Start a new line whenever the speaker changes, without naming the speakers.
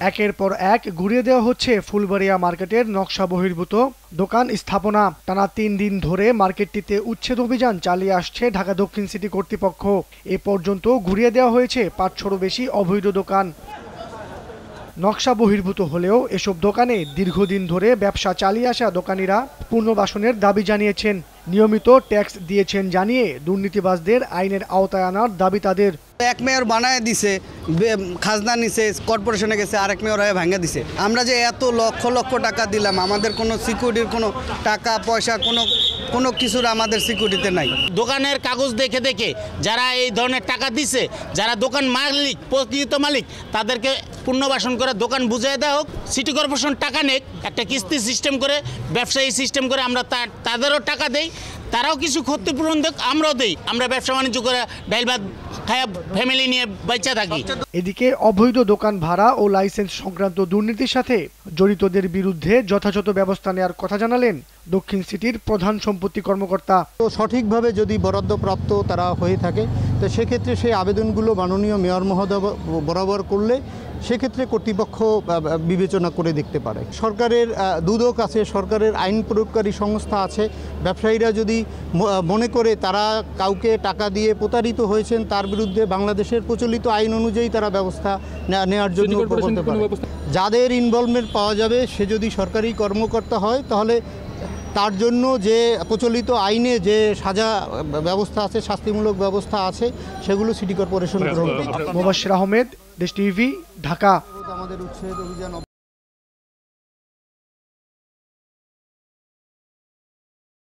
একের পর এক ঘুরিয়ে দেওয়া হচ্ছে ফুলবাড়িয়া মার্কেটের নকশা বহির্ভূত দোকান স্থাপনা। টানা ৩ দিন ধরে মার্কেটটিতে উচ্ছেদ অভিযান চালিয়ে আসছে ঢাকা দক্ষিণ সিটি কর্তৃপক্ষ। এ পর্যন্ত ঘুরিয়ে দেওয়া হয়েছে ৫০০রও বেশি অবৈধ দোকান। নকশা বহির্ভূত হলেও এসব দোকানে দীর্ঘদিন ধরে ব্যবসা চালিয়ে আসা দোকানিরা পুনর্বাসনের দাবি জানিয়েছেন। নিয়মিত ট্যাক্স দিয়েছেন জানিয়ে দুর্নীতিবাজদের আইনের আওতায় আনার দাবি তাদের।
এক মেয়র বানায় দিছে, খাজনা নিছে, কর্পোরেশনে গেছে, আরেক মেয়র হয়ে ভাঙা দিছে। আমরা যে এত লক্ষ লক্ষ টাকা দিলাম, আমাদের কোনো সিকিউরিটির কোনো টাকা পয়সা কোনো কিছুর আমাদের সিকিউরিটিতে নাই।
দোকানের কাগজ দেখে দেখে যারা এই ধরনের টাকা দিছে, যারা দোকান মালিক, প্রকৃত মালিক, তাদেরকে পুনর্বাসন করে দোকান বুঝিয়ে দেওয়া হোক। সিটি কর্পোরেশন টাকা নেক, একটা কিস্তি সিস্টেম করে, ব্যবসায়ী সিস্টেম করে আমরা তাদেরও টাকা দেই, তারাও কিছু ক্ষতিপূরণ দেখ, আমরাও দেই। আমরা ব্যবসা বাণিজ্য করে ডাইল ভাত খায়া ফ্যামিলি নিয়ে বেঁচে থাকি।
এদিকে অবৈধ দোকান ভাড়া ও লাইসেন্স সংক্রান্ত দুর্নীতির সাথে জড়িতদের বিরুদ্ধে যথাযথ ব্যবস্থা নেওয়ার কথা জানালেন দক্ষিণ সিটির প্রধান সম্পত্তি কর্মকর্তা।
তো সঠিকভাবে যদি বরাদ্দপ্রাপ্ত তারা হয়ে থাকে, তো সেক্ষেত্রে সেই আবেদনগুলো মাননীয় মেয়র মহোদয় বরাবর করলে সেক্ষেত্রে কর্তৃপক্ষ বিবেচনা করে দেখতে পারে। সরকারের দুদক আছে, সরকারের আইন প্রয়োগকারী সংস্থা আছে। ব্যবসায়ীরা যদি মনে করে তারা কাউকে টাকা দিয়ে প্রতারিত হয়েছেন, তার বিরুদ্ধে বাংলাদেশের প্রচলিত আইন অনুযায়ী তারা ব্যবস্থা নেওয়ার জন্য বলতে পারে। যাদের ইনভলভমেন্ট পাওয়া যাবে, সে যদি সরকারি কর্মকর্তা হয়, তাহলে তার জন্য যে প্রচলিত আইনে যে সাজা ব্যবস্থা আছে, শাস্তিমূলক ব্যবস্থা আছে, সেগুলো সিটি কর্পোরেশন গ্রহণ করবে।
মোবাশ্বের আহমেদ, দেশ টিভি, ঢাকা।
আমাদের উচ্ছেদ অভিযান